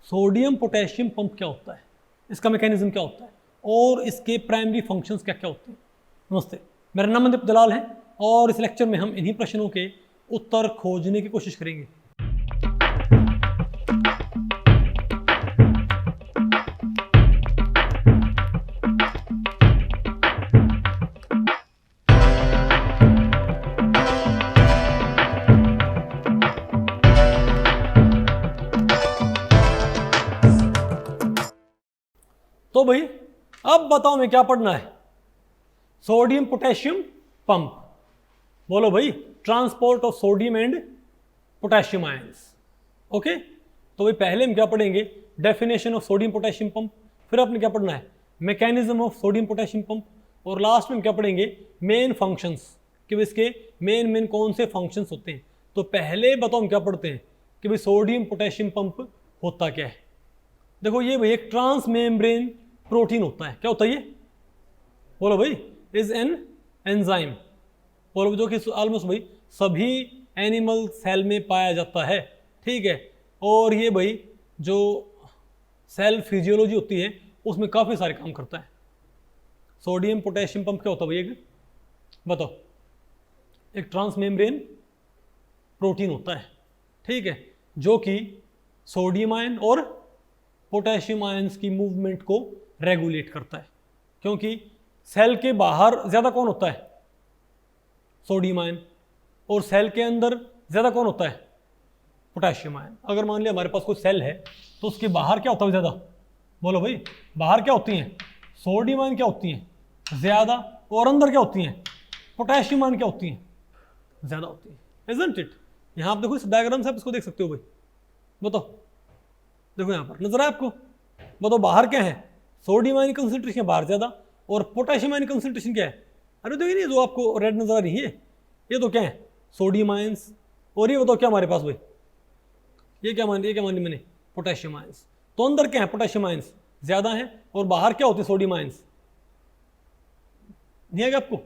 Sodium potassium pump क्या होता है, इसका मैकेनिज्म क्या होता है और इसके प्राइमरी फंक्शंस क्या क्या होते हैं। नमस्ते, मेरा नाम मनदीप दलाल है और इस लेक्चर में हम इन्हीं प्रश्नों के उत्तर खोजने की कोशिश करेंगे। तो भाई अब बताओ मैं क्या पढ़ना है। सोडियम पोटेशियम पंप, बोलो भाई, transport of sodium and potassium ions. Okay, तो भाई पहले हम क्या पढ़ेंगे, definition of sodium potassium pump, फिर आपने क्या पढ़ना है, mechanism of sodium potassium pump, और लास्ट में हम क्या पढ़ेंगे, मेन फंक्शंस, कि भाई इसके मेन कौन से फंक्शंस होते हैं। तो पहले बताओ हम क्या पढ़ते हैं कि भाई सोडियम पोटेशियम पंप होता क्या है। देखो ये भाई एक ट्रांस मेम्ब्रेन प्रोटीन होता है। क्या होता है ये, बोलो भाई, इज एन एंजाइम, बोलो, जो कि ऑलमोस्ट भाई सभी एनिमल सेल में पाया जाता है। ठीक है, और ये भाई जो सेल फिजियोलॉजी होती है उसमें काफ़ी सारे काम करता है। सोडियम पोटेशियम पंप क्या होता है भाई, एक बताओ। एक ट्रांस मेम्ब्रेन प्रोटीन होता है, ठीक है, जो कि सोडियम आयन और पोटेशियम आयंस की मूवमेंट को रेगुलेट करता है। क्योंकि सेल के बाहर ज़्यादा कौन होता है, सोडियम आयन, और सेल के अंदर ज़्यादा कौन होता है, पोटेशियम आयन। अगर मान लिया हमारे पास कोई सेल है तो उसके बाहर क्या होता है ज़्यादा, बोलो भाई, बाहर क्या होती हैं, सोडियम आयन क्या होती हैं, ज़्यादा, और अंदर क्या होती हैं, पोटेशियम आयन क्या होती हैं, ज़्यादा होती हैं। Isn't it. यहाँ आप देखो इस डायग्राम से आप इसको देख सकते हो भाई, बताओ, देखो यहाँ पर नजर आए आपको, बताओ बाहर क्या है, सोडियम आयन कंसंट्रेशन बाहर ज़्यादा और पोटेशियम आयन कंसंट्रेशन क्या है। अरे तो ये नहीं, जो आपको रेड नजर आ रही है ये तो क्या है, सोडियम आयंस, और ये बताओ क्या हमारे पास भाई, ये क्या मान ली मैंने, पोटेशियम आयंस। तो अंदर क्या है, पोटेशियम आयंस ज़्यादा है और बाहर क्या होते हैं, सोडियम आयंस। नहीं आएगा आपको।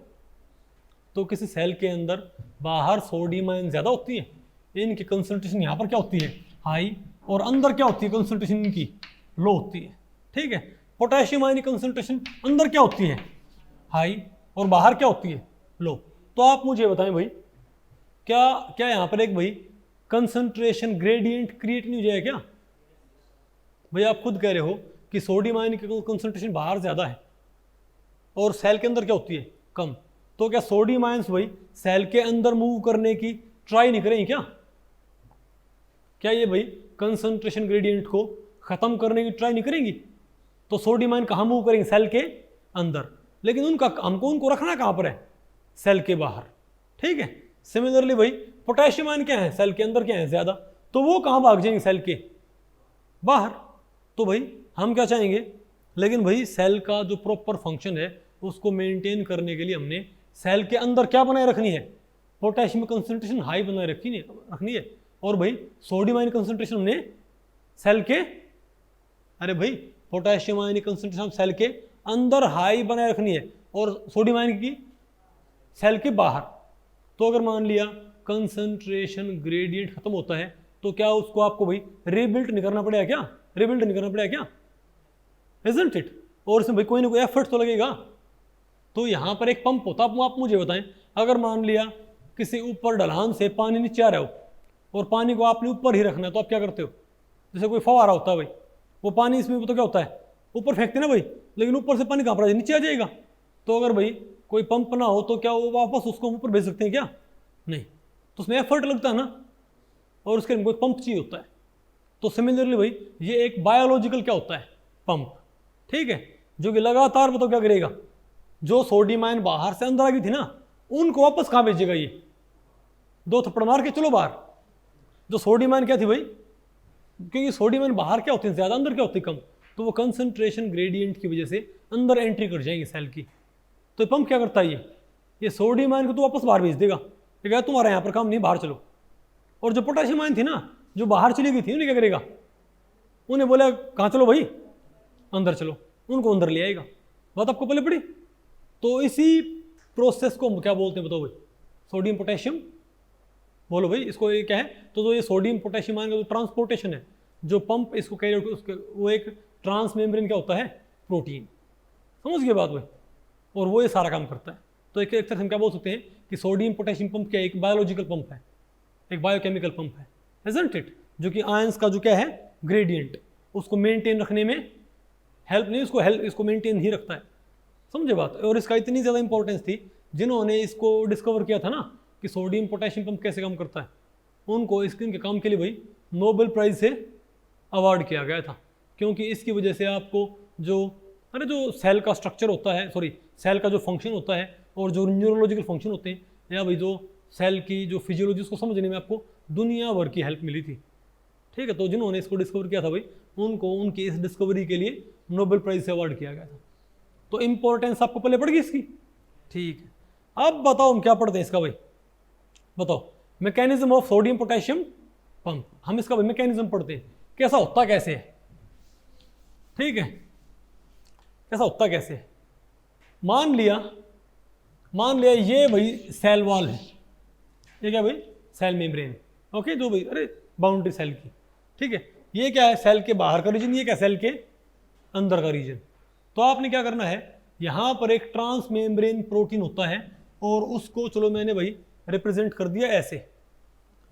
तो किसी सेल के अंदर बाहर सोडियम आयन ज़्यादा होती है, इनकी कंसंट्रेशन यहाँ पर क्या होती है, हाई, और अंदर क्या होती है, कंसंट्रेशन इनकी लो होती है। ठीक है, पोटेशियम आयन की कंसंट्रेशन अंदर क्या होती है, हाई, और बाहर क्या होती है, लो। तो आप मुझे बताएं भाई, क्या क्या यहाँ पर एक भाई कंसंट्रेशन ग्रेडियंट क्रिएट नहीं हो जाएगा क्या। भाई आप खुद कह रहे हो कि सोडियम आयन की कंसंट्रेशन बाहर ज़्यादा है और सेल के अंदर क्या होती है, कम। तो क्या सोडियम आयंस भाई सेल के अंदर मूव करने की ट्राई नहीं करेंगे क्या, क्या ये भाई कंसंट्रेशन ग्रेडियंट को ख़त्म करने की ट्राई नहीं करेंगी। तो सोडियम आयन कहाँ मूव करेंगे, सेल के अंदर, लेकिन उनको रखना कहाँ पर है, सेल के बाहर। ठीक है, सिमिलरली भाई पोटेशियम आयन क्या है, सेल के अंदर क्या है, ज़्यादा, तो वो कहाँ भाग जाएंगे, सेल के बाहर। तो भाई हम क्या चाहेंगे, लेकिन भाई सेल का जो प्रॉपर फंक्शन है उसको मेंटेन करने के लिए हमने सेल के अंदर क्या बनाए रखनी है, पोटेशियम कंसंट्रेशन हाई बनाए रखनी है, और भाई सोडियम आयन कंसंट्रेशन हमने सेल के, अरे भाई पोटेशियम आयन कंसंट्रेशन सेल के अंदर हाई बनाए रखनी है और सोडियम आयन की सेल के बाहर। तो अगर मान लिया कंसंट्रेशन ग्रेडियंट खत्म होता है तो क्या उसको आपको भाई रीबिल्ड नहीं करना पड़ेगा क्या, रीबिल्ड नहीं करना पड़ेगा क्या, इजंट इट। और इसमें भाई कोई ना कोई एफर्ट तो लगेगा। तो यहाँ पर एक पंप होता है, आप मुझे बताएं, अगर मान लिया किसी ऊपर ढलान से पानी नीचे आ रहा हो और पानी को आपने ऊपर ही रखना है, तो आप क्या करते हो, जैसे कोई फव्वारा होता है भाई, वो पानी इसमें तो क्या होता है, ऊपर फेंकते ना भाई, लेकिन ऊपर से पानी कहाँ पर नीचे आ जाएगा। तो अगर भाई कोई पंप ना हो तो क्या वो वापस उसको ऊपर भेज सकते हैं क्या, नहीं, तो उसमें एफर्ट लगता है ना, और उसके लिए कोई पंप चाहिए होता है। तो सिमिलरली भाई ये एक बायोलॉजिकल क्या होता है, पंप। ठीक है, जो कि लगातार बताओ क्या करेगा, जो सोडियम आयन बाहर से अंदर आ गई थी ना, उनको वापस कहाँ भेजेगा, ये दो थप्पड़ मार के चलो बाहर। जो सोडियम आयन क्या थी भाई, क्योंकि सोडियम आयन बाहर क्या होती है ज़्यादा, अंदर क्या होती है कम, तो वो कंसंट्रेशन ग्रेडियंट की वजह से अंदर एंट्री कर जाएंगे सेल की। तो पंप क्या करता है, ये सोडियम आयन को तो वापस बाहर भेज देगा, ये कहेगा तुम्हारा यहाँ पर काम नहीं, बाहर चलो। और जो पोटेशियम आयन थी ना, जो बाहर चली गई थी, उन्हें क्या करेगा, उन्हें बोला कहाँ चलो भाई, अंदर चलो, उनको अंदर ले आएगा। बात आपको पहले पड़ी। तो इसी प्रोसेस को हम क्या बोलते हैं बताओ भाई, सोडियम पोटेशियम, बोलो भाई इसको ये क्या है। तो जो ये सोडियम पोटेशियम आयन का जो ट्रांसपोर्टेशन है जो पंप इसको कैरी आउट उसके वो एक ट्रांस मेम्ब्रेन क्या होता है, प्रोटीन। समझ गए बात वो, और वो ये सारा काम करता है। तो एक तरह से हम क्या बोल सकते हैं कि सोडियम पोटेशियम पंप क्या एक बायोलॉजिकल पंप है, एक बायोकेमिकल पंप है, इजंट इट, जो कि आयंस का जो क्या है ग्रेडियंट उसको मेंटेन रखने में हेल्प नहीं, इसको मेंटेन ही रखता है। समझे बात। और इसका इतनी ज़्यादा इंपॉर्टेंस थी, जिन्होंने इसको डिस्कवर किया था ना कि सोडियम पोटेशियम पंप कैसे काम करता है, उनको इसके काम के लिए भाई नोबेल प्राइज़ से अवार्ड किया गया था, क्योंकि इसकी वजह से आपको जो सेल का स्ट्रक्चर होता है, सेल का जो फंक्शन होता है और जो न्यूरोलॉजिकल फंक्शन होते हैं, या भाई जो सेल की जो फिजियोलॉजी उसको समझने में आपको दुनिया भर की हेल्प मिली थी। ठीक है, तो जिन्होंने इसको डिस्कवर किया था भाई, उनको उनकी इस डिस्कवरी के लिए नोबेल प्राइज़ से अवार्ड किया गया था। तो इंपॉर्टेंस आपको पहले पड़ गई इसकी। ठीक है, अब बताओ हम क्या पढ़ते हैं इसका भाई, बताओ mechanism of sodium potassium pump. हम इसका भाई मैकेनिज्म पढ़ते हैं, कैसा होता कैसे है। ठीक है, कैसा होता कैसे है। मान लिया ये भाई सेल वॉल है, ये क्या भाई सेल मेम्ब्रेन, ओके, जो भाई अरे बाउंड्री सेल की। ठीक है, ये क्या है सेल के बाहर का रीजन, ये क्या सेल के अंदर का रीजन। तो आपने क्या करना है, यहाँ पर एक ट्रांस मेम्ब्रेन प्रोटीन होता है और उसको चलो मैंने भाई रिप्रेजेंट कर दिया ऐसे।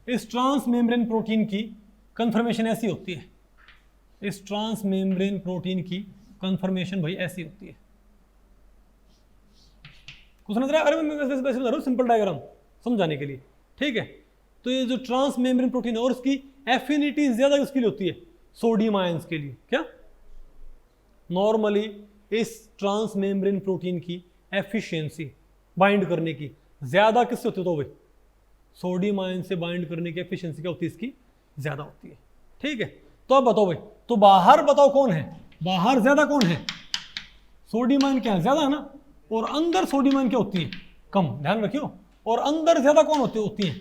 इस ट्रांस मेम्ब्रेन प्रोटीन की कन्फर्मेशन ऐसी होती है, इस ट्रांस मेम्ब्रेन प्रोटीन की कन्फर्मेशन भाई ऐसी होती है। कुछ नजर अरे मैं वैसे बता रहा हूँ सिंपल डायग्राम समझाने के लिए। ठीक है, तो ये जो ट्रांस मेम्ब्रेन प्रोटीन है और उसकी एफिनिटी ज्यादा किसके लिए होती है, सोडियम आयंस के लिए। क्या नॉर्मली इस ट्रांस मेम्ब्रेन प्रोटीन की एफिशिएंसी बाइंड करने की ज्यादा किससे होती है, तो भाई सोडियम आयन से बाइंड करने की एफिशिएंसी क्या होती है इसकी, ज्यादा होती है। ठीक है, तो अब बताओ भाई, तो बाहर बताओ कौन है, बाहर ज्यादा कौन है, सोडियम आयन क्या है ज्यादा है ना, और अंदर सोडियम आयन क्या होती है कम, ध्यान रखियो। और अंदर ज्यादा कौन होती है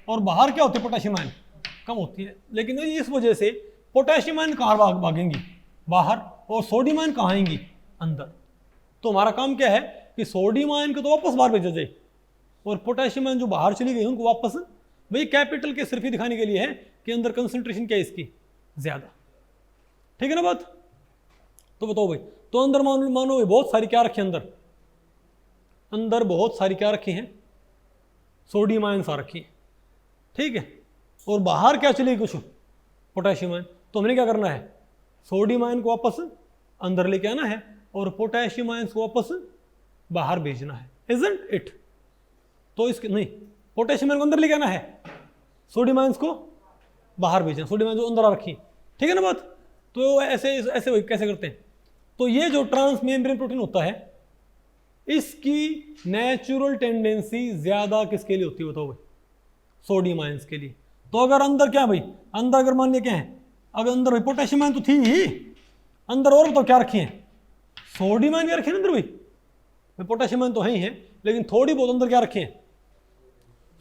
और बाहर क्या होती है पोटेशियम आयन कम होती है। लेकिन इस वजह से पोटेशियम आयन कहाँ भागेंगी, बाहर, और सोडियम आयन कहाँ आएंगी, अंदर। तो हमारा काम क्या है कि सोडियम आयन को तो वापस बाहर भेजा जाए और पोटेशियम आयन जो बाहर चली गई उनको वापस, वही कैपिटल के सिर्फ ही दिखाने के लिए है कि अंदर कंसंट्रेशन क्या है इसकी ज्यादा। ठीक है ना बात। तो बताओ भाई, तो अंदर मानो भाई बहुत सारी क्या रखी, अंदर बहुत सारी क्या रखी हैं, सोडियम आयन आ रखी है। ठीक है, और बाहर क्या चलेगी कुछ पोटेशियम आयन। तो हमने क्या करना है, सोडियम आयन को वापस अंदर लेके आना है और पोटेशियम आयन को वापस बाहर भेजना है, इजंट इट। तो इसके नहीं, पोटेशियम आयन को अंदर लेके आना है, सोडियम आयन को बाहर भेजना, सोडियम आयन जो अंदर आ रखी। ठीक है ना बात। तो ऐसे ऐसे कैसे करते हैं। तो ये जो ट्रांस मेम्ब्रेन प्रोटीन होता है, इसकी नेचुरल टेंडेंसी ज्यादा किसके लिए होती है बताओ भाई, सोडियम आयंस के लिए। तो अगर अंदर क्या भाई, अंदर अगर मान लिया क्या है, अगर अंदर भाई पोटेशियम आयन तो थी ही अंदर, और बताओ क्या रखी है, सोडियम आयन क्या रखे हैं अंदर भाई, पोटेशियम आयन तो है ही है, लेकिन थोड़ी बहुत अंदर क्या रखे हैं,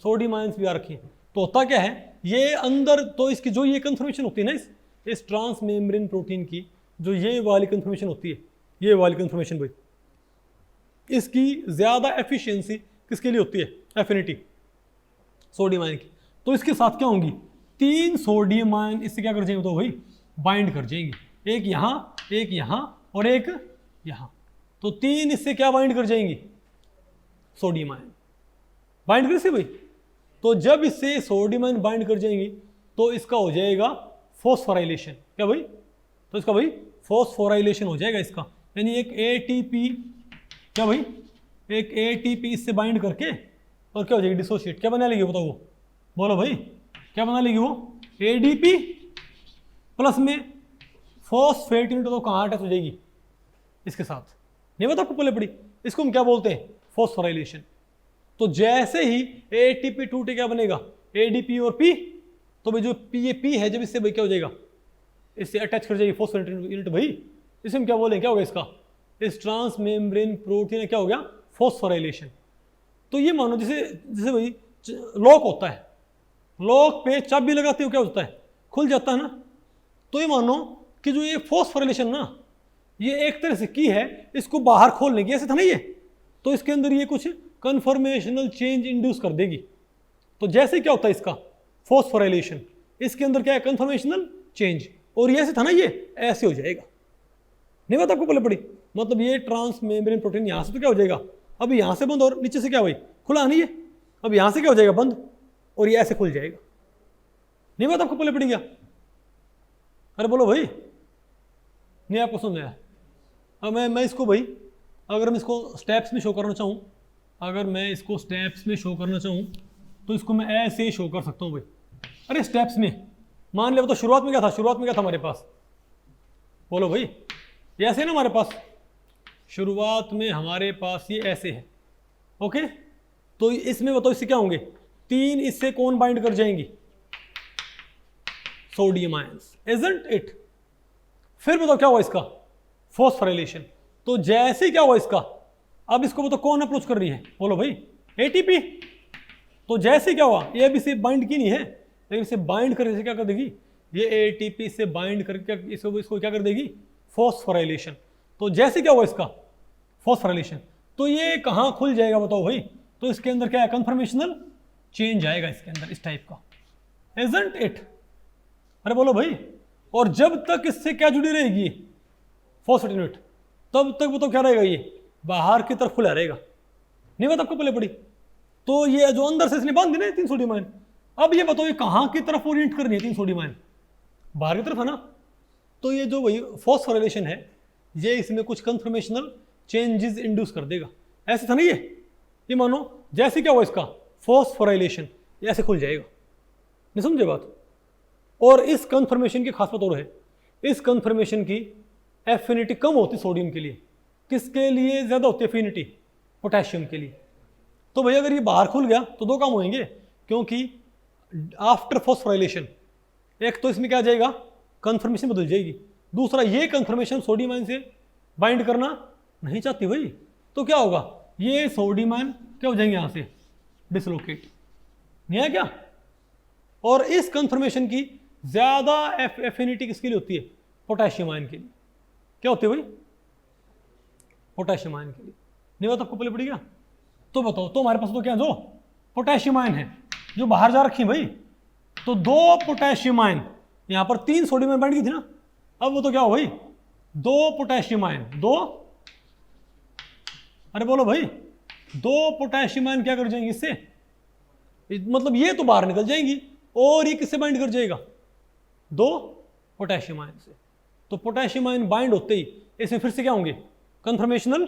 सोडियम आयंस भी आ रखी है। तो होता क्या है, ये अंदर तो इसकी जो ये कन्फर्मेशन होती है ना, इस ट्रांस मेम्ब्रेन प्रोटीन की जो ये वाली कन्फर्मेशन होती है, ये वाली कन्फर्मेशन भाई, इसकी ज्यादा एफिशिएंसी किसके लिए होती है, एफिनिटी सोडियम आयन की। तो इसके साथ क्या होंगी, 3 सोडियम आयन इससे क्या कर जाएंगे तो भाई बाइंड कर जाएंगे, एक यहाँ और एक यहाँ। तो 3 इससे क्या बाइंड कर जाएंगी, सोडियम आयन बाइंड कर से भाई। तो जब इससे सोडियम आयन बाइंड कर जाएंगी तो इसका हो जाएगा फॉस्फोराइलेशन। क्या भाई, तो इसका भाई फॉस्फोराइलेशन हो जाएगा इसका, यानी एक एटीपी, क्या भाई एक एटीपी इससे बाइंड करके और क्या हो जाएगी, डिसोशिएट। क्या बना लेगी बताओ वो, बोलो भाई क्या बना लेगी वो, एडीपी प्लस में फॉस्फेट यूनिट, तो कहाँ अटैच हो जाएगी इसके साथ, नहीं पता आपको पहले पड़ी। इसको हम क्या बोलते हैं, फॉस्फोराइलेशन। तो जैसे ही एटीपी टूटे क्या बनेगा, एडीपी और पी। तो भाई जो पी है जब इससे भाई क्या हो जाएगा, इससे अटैच कर जाएगी फॉस्फेट यूनिट भाई, इसे हम क्या बोलेंगे, क्या होगा इसका, इस ट्रांस मेम्ब्रेन प्रोटीन क्या हो गया, फॉस्फोराइलेशन। तो ये मानो जैसे भाई लॉक होता है, लॉक पे चाबी लगाते हो क्या होता है, खुल जाता है ना। तो ये मानो कि जो ये फॉस्फोराइलेशन ना, ये एक तरह से की है इसको बाहर खोलने की, ऐसे था ना ये। तो इसके अंदर ये कुछ कन्फर्मेशनल चेंज इंड्यूस कर देगी। तो जैसे क्या होता है इसका फॉस्फोराइलेशन, इसके अंदर क्या है, कन्फर्मेशनल चेंज, और ये ऐसे था ना, ये ऐसे हो जाएगा। नहीं बात आपको पहले पड़ी, मतलब ये ट्रांस मेम्ब्रेन प्रोटीन यहाँ से तो क्या हो जाएगा, अब यहाँ से बंद और नीचे से क्या हुई, खुला नहीं है, अब यहाँ से क्या हो जाएगा, बंद, और ये ऐसे खुल जाएगा। नहीं बात आपको पहले पड़ी क्या? अरे बोलो भाई, नहीं आपको समझ आया? अब मैं इसको भाई, अगर मैं इसको स्टेप्स में शो करना चाहूँ, अगर मैं इसको स्टेप्स में शो करना चाहूँ तो इसको मैं ऐसे शो कर सकता हूँ भाई। अरे स्टेप्स में मान लिया, तो शुरुआत में क्या था, शुरुआत में क्या था हमारे पास, बोलो भाई, ये ऐसे है ना हमारे पास, शुरुआत में हमारे पास ये ऐसे है, ओके। तो इसमें बताओ इससे क्या होंगे, 3 इससे कौन बाइंड कर जाएंगी, सोडियम आयंस, इजंट इट। फिर बताओ क्या हुआ इसका, फॉस्फोराइलेशन। तो जैसे क्या हुआ इसका, अब इसको बताओ कौन अप्रोच कर रही है, बोलो भाई, एटीपी। तो जैसे क्या हुआ, ये अभी से बाइंड की नहीं है, लेकिन इसे बाइंड करने से क्या कर देगी, ये एटीपी से बाइंड करके इसको क्या कर देगी, फॉस्फोराइलेशन। तो जैसे क्या हुआ इसका, फॉस्फोराइलेशन, तो ये कहाँ खुल जाएगा बताओ भाई, तो इसके अंदर क्या है, कन्फर्मेशनल चेंज आएगा इसके अंदर, इस टाइप का, इजंट इट। अरे बोलो भाई, और जब तक इससे क्या जुड़ी रहेगी, फॉस्फेट, तब तक बताओ क्या रहेगा, ये बाहर की तरफ खुला रहेगा। नहीं बात आपको पहले पड़ी? तो ये जो अंदर से इसने बांध दी ना 3 सोडियम आयन, अब ये बताओ ये कहाँ की तरफ ओरिएंट करनी है 3 सोडियम आयन, बाहर की तरफ है ना। तो ये जो वही फॉस्फोराइलेशन है, ये इसमें कुछ कन्फर्मेशनल चेंजेस इंड्यूस कर देगा। ऐसे था ना ये मानो जैसे क्या हुआ इसका, फॉस्फोराइलेशन, ये ऐसे खुल जाएगा। नहीं समझे बात? और इस कन्फर्मेशन की खास बात और है, इस कन्फर्मेशन की एफिनिटी कम होती सोडियम के लिए, किसके लिए ज़्यादा होती है एफिनिटी, पोटेशियम के लिए। तो भैया अगर ये बाहर खुल गया तो 2 काम होंगे, क्योंकि आफ्टर फॉस्फोराइलेशन एक तो इसमें क्या आ जाएगा, कन्फर्मेशन बदल जाएगी, दूसरा ये कन्फर्मेशन सोडियम आयन से बाइंड करना नहीं चाहती भाई, तो क्या होगा, ये सोडियम आयन क्या हो जाएंगे यहाँ से डिसलोकेट, नहीं है क्या। और इस कन्फर्मेशन की ज़्यादा एफिनिटी किसके लिए होती है, पोटेशियम आयन के लिए। क्या होती है भाई, पोटेशियम आयन के लिए। नहीं बात आपको पहले पड़ी क्या? तो बताओ, तो हमारे पास तो क्या जो पोटेशियम आयन है जो बाहर जा रखी है भाई, तो 2 पोटेशियम आयन, यहां पर 3 सोडियम आयन बाइंड की थी ना, अब वो तो क्या हो भाई, 2 पोटेशियम आयन, 2, अरे बोलो भाई, 2 पोटेशियम आयन क्या कर जाएंगे इससे, मतलब ये तो बाहर निकल जाएंगी, और ये किससे बाइंड कर जाएगा, 2 पोटेशियम आयन से। तो पोटेशियम आयन बाइंड होते ही इसमें फिर से क्या होंगे, कन्फर्मेशनल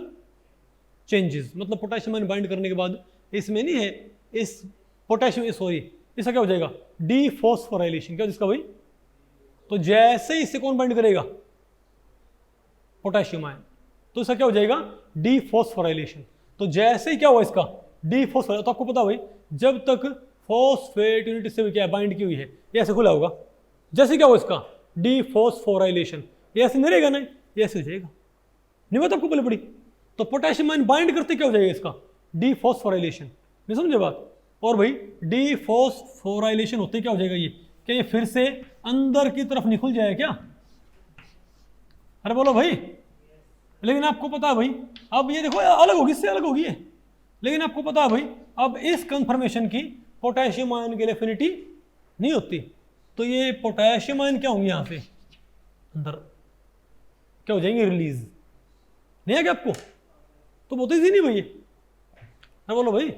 चेंजेस, मतलब पोटेशियम आयन बाइंड करने के बाद इसमें नहीं है, इस पोटेशियम, सॉरी, इसका क्या हो जाएगा, डीफॉस्फोराइलेशन। क्या जिसका भाई, तो जैसे ही इससे कौन बाइंड करेगा, पोटेशियम आयन, तो इसका क्या हो जाएगा, डीफॉस्फोराइलेशन। तो जैसे ही क्या हुआ इसका डीफॉस्फोराइलेशन, तो आपको पता भाई, जब तक फॉस्फेट यूनिट से क्या बाइंड की हुई है, ये ऐसे खुला होगा, जैसे क्या हुआ इसका डीफॉस्फोराइलेशन, ये ऐसे नहीं रहेगा ना, ये ऐसे हो जाएगा। नहीं बात आपको पहले पड़ी? तो पोटेशियम आयन बाइंड करते क्या हो जाएगा इसका, डीफॉस्फोराइलेशन। नहीं समझे बात? और भाई डीफॉस्फोराइलेशन होते क्या हो जाएगा, ये क्या ये फिर से अंदर की तरफ निकल जाएगा क्या, अरे बोलो भाई। लेकिन आपको पता है भाई, अब ये देखो अलग होगी, इससे अलग होगी है, लेकिन आपको पता है भाई, अब इस कन्फर्मेशन की पोटेशियम आयन के लिए एफिनिटी नहीं होती, तो ये पोटेशियम आयन क्या होंगे यहाँ से अंदर क्या हो जाएंगे, रिलीज। नहीं है क्या आपको? तो बहुत ईजी नहीं भाई, अरे बोलो भाई,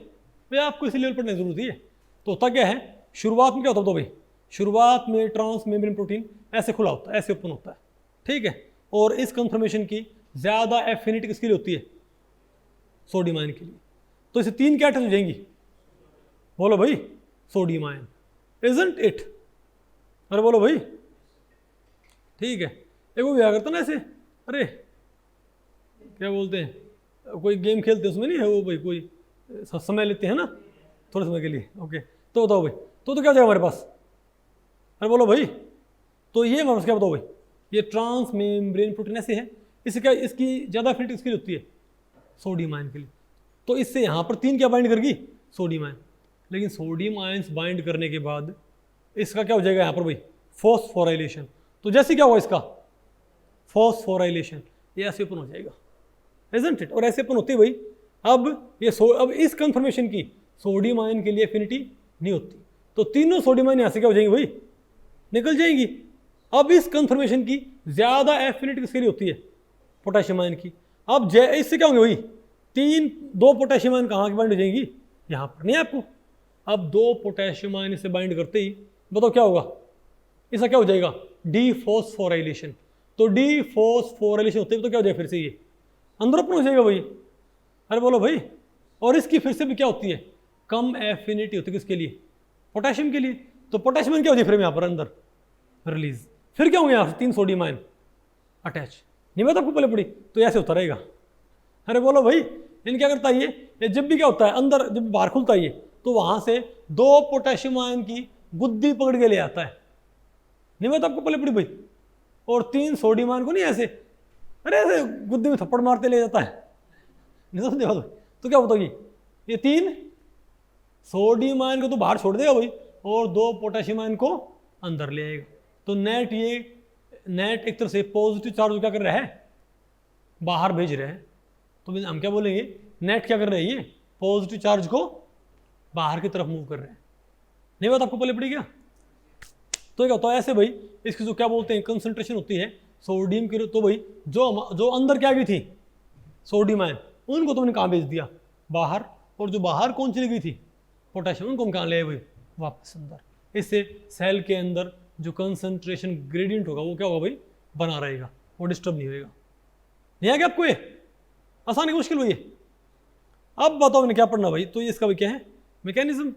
आपको इसी लेवल पर नहीं जरूरत है। तो होता क्या है, शुरुआत में क्या होता है भाई, शुरुआत में ट्रांस मेम्ब्रेन प्रोटीन ऐसे खुला होता है, ऐसे ओपन होता है, ठीक है। और इस कन्फर्मेशन की ज़्यादा एफिनिटी किसके लिए होती है, सोडियम आयन के लिए। तो इसे 3 क्या अटैच हो जाएंगी, बोलो भाई, सोडियम आयन, इजंट इट। अरे बोलो भाई, ठीक है। एक वो क्या करता ना ऐसे, अरे क्या बोलते हैं, कोई गेम खेलते हैं उसमें नहीं है वो भाई, कोई समय लेते हैं ना थोड़े समय के लिए, ओके। तो बताओ भाई, तो क्या हो जाएगा हमारे पास, अरे बोलो भाई, तो ये हमारे पास क्या बताओ भाई, ये ट्रांस मेम्ब्रेन प्रोटीन ऐसे है, इससे क्या, इसकी ज़्यादा एफिनिटी किसके लिए होती है, सोडियम आयन के लिए। तो इससे यहाँ पर 3 क्या बाइंड करगी, सोडियम आयन। लेकिन सोडियम आयन्स बाइंड करने के बाद इसका क्या हो जाएगा यहाँ पर भाई, फॉस्फोराइलेशन। तो जैसे क्या हुआ इसका फॉस्फोराइलेशन, ये ऐसे ओपन हो जाएगा, इजंट इट। और ऐसे ओपन होती है भाई, अब ये अब इस कन्फर्मेशन की सोडियम आयन के लिए एफिनिटी नहीं होती, तो तीनों सोडियम आयन यहाँ से क्या हो जाएंगे भाई, निकल जाएंगी। अब इस कंफर्मेशन की ज्यादा एफिनिटी किसके लिए होती है? पोटेशियम आयन की। अब इससे क्या होंगे भाई? 2 पोटेशियम आयन कहाँ की बाइंड हो जाएंगी? यहाँ पर। नहीं आपको? अब 2 पोटेशियम आयन इसे बाइंड करते ही बताओ क्या होगा? इसका क्या हो जाएगा? डीफॉस्फोराइलेशन। तो डीफॉस्फोराइलेशन होते ही तो क्या हो जाएगा फिर से? ये अंदर ओपन हो जाएगा भाई। अरे बोलो भाई। और इसकी फिर से भी क्या होती है? कम एफिनिटी होती है किसके लिए? पोटेशियम के लिए। तो पोटेशियम क्या हो जाए फिर यहाँ पर अंदर रिलीज। फिर क्या होंगे यहाँ से 3 सोडियम आयन अटैच। नहीं बात आपको पहले पड़ी? तो ऐसे होता रहेगा। अरे बोलो भाई। इन क्या करता है ये जब भी क्या होता है अंदर, जब बाहर खुलता है ये, तो वहां से 2 पोटेशियम आयन की गुद्दी पकड़ के ले आता है। नहीं बात आपको पहले पड़ी भाई? और 3 सोडियम आयन को नहीं ऐसे, अरे ऐसे गुद्दी में थप्पड़ मारते ले जाता है। नहीं समझे बात? तो क्या बताओ ये 3 सोडियम आयन को तो बाहर छोड़ देगा भाई, और 2 पोटेशियम आयन को अंदर ले आएगा। तो नेट एक तरह से पॉजिटिव चार्ज क्या कर रहा है? बाहर भेज रहे हैं। तो हम क्या बोलेंगे? नेट क्या कर रहे हैं? ये पॉजिटिव चार्ज को बाहर की तरफ मूव कर रहे हैं। नहीं बात आपको पहले पड़ी क्या? तो क्या होता है ऐसे भाई, इसकी जो क्या बोलते हैं कंसंट्रेशन होती है सोडियम की, तो भाई जो अंदर क्या गई थी सोडियम आयन, उनको तो मैंने कहाँ भेज दिया? बाहर। और जो बाहर कौन चली गई थी? पोटेशियम, उनको हम कहाँ ले आए भाई? वापस अंदर। इससे सेल के अंदर जो कंसंट्रेशन ग्रेडियंट होगा वो क्या होगा भाई? बना रहेगा, वो डिस्टर्ब नहीं होगा। नहीं आ गया आपको? ये आसान है मुश्किल भाई? अब बताओ मैंने क्या पढ़ना भाई? तो ये इसका भाई क्या है? मैकेनिज्म।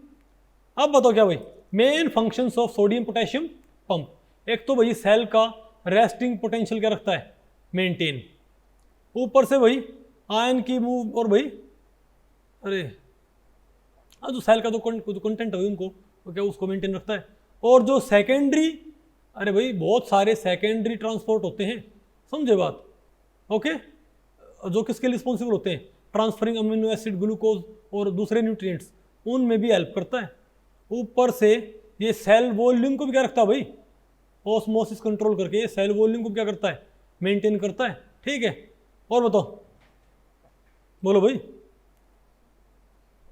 अब बताओ क्या भाई main functions of sodium potassium pump. एक तो भाई सेल का रेस्टिंग पोटेंशियल क्या रखता है? मेंटेन। ऊपर से भाई आयन की मूव, और भाई अरे जो सेल का जो कंटेंट है उनको तो क्या उसको मेंटेन रखता है। और जो सेकेंडरी, अरे भाई बहुत सारे सेकेंडरी ट्रांसपोर्ट होते हैं, समझे बात? ओके। जो किसके लिए रिस्पॉन्सिबल होते हैं? ट्रांसफरिंग अमीनो एसिड, ग्लूकोज और दूसरे न्यूट्रिएंट्स, उनमें भी हेल्प करता है। ऊपर से ये सेल वॉल्यूम को भी क्या रखता है भाई? ऑस्मोसिस कंट्रोल करके ये सेल वॉल्यूम को क्या करता है? मेंटेन करता है। ठीक है। और बताओ, बोलो भाई।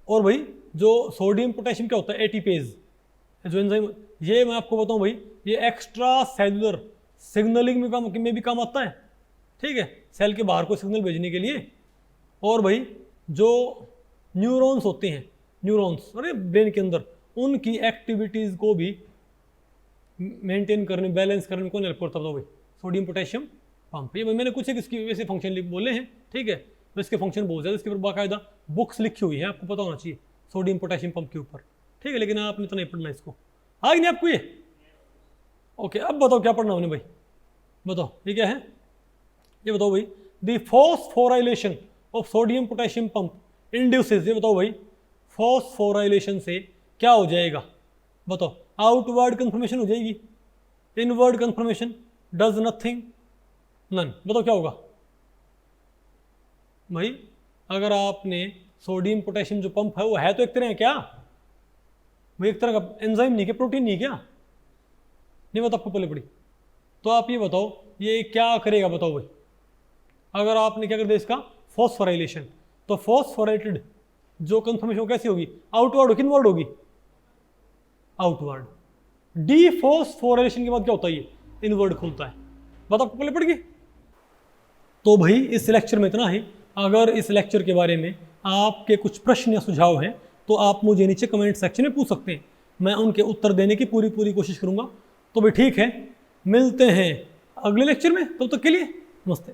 और भाई जो सोडियम पोटेशियम क्या होता है? एटीपेज जो एंजाइम, ये मैं आपको बताऊं भाई, ये एक्स्ट्रा सेलुलर सिग्नलिंग में भी काम आता है। ठीक है, सेल के बाहर को सिग्नल भेजने के लिए। और भाई जो न्यूरॉन्स होते हैं, न्यूरॉन्स अरे ब्रेन के अंदर, उनकी एक्टिविटीज़ को भी मेंटेन करने, बैलेंस करने में कौन हेल्प करता है भाई? Sodium potassium pump. ये मैंने कुछ एक इसकी वैसे फंक्शन बोले हैं। ठीक है, तो इसके फंक्शन बहुत ज़्यादा, इसके ऊपर बाकायदा बुक्स लिखी हुई है, आपको पता होना चाहिए सोडियम पोटेशियम पंप के ऊपर। ठीक है, लेकिन आपने तो नहीं पढ़ना इसको। आ गई नहीं आपको ये? ओके। अब बताओ क्या पढ़ना उन्हें भाई? बताओ ये क्या है? ये बताओ भाई the phosphorylation of sodium potassium pump induces, ये बताओ भाई फॉस्फोराइलेशन से क्या हो जाएगा? बताओ। आउटवर्ड कंफर्मेशन हो जाएगी, inward confirmation, does nothing, none. बताओ क्या होगा भाई? अगर आपने सोडियम पोटेशियम जो पंप है वो है तो एक तरह है क्या भाई? एक तरह का एंजाइम नहीं क्या? प्रोटीन नहीं क्या? नहीं बताओ आपको पहले पड़ी? तो आप ये बताओ ये क्या करेगा? बताओ भाई अगर आपने क्या कर दिया इसका फॉस्फोराइलेशन, तो फॉस्फोराइटेड जो कंफर्मेशन कैसी होगी? आउटवर्ड होगी, इनवर्ड होगी? आउटवर्ड। डीफॉस्फोराइलेशन के बाद क्या होता है? ये इनवर्ड खुलता है। बात आपको पहले पड़ गई? तो भाई इस लेक्चर में इतना ही। अगर इस लेक्चर के बारे में आपके कुछ प्रश्न या सुझाव हैं तो आप मुझे नीचे कमेंट सेक्शन में पूछ सकते हैं, मैं उनके उत्तर देने की पूरी कोशिश करूंगा। तो भाई ठीक है, मिलते हैं अगले लेक्चर में, तब तक के लिए नमस्ते।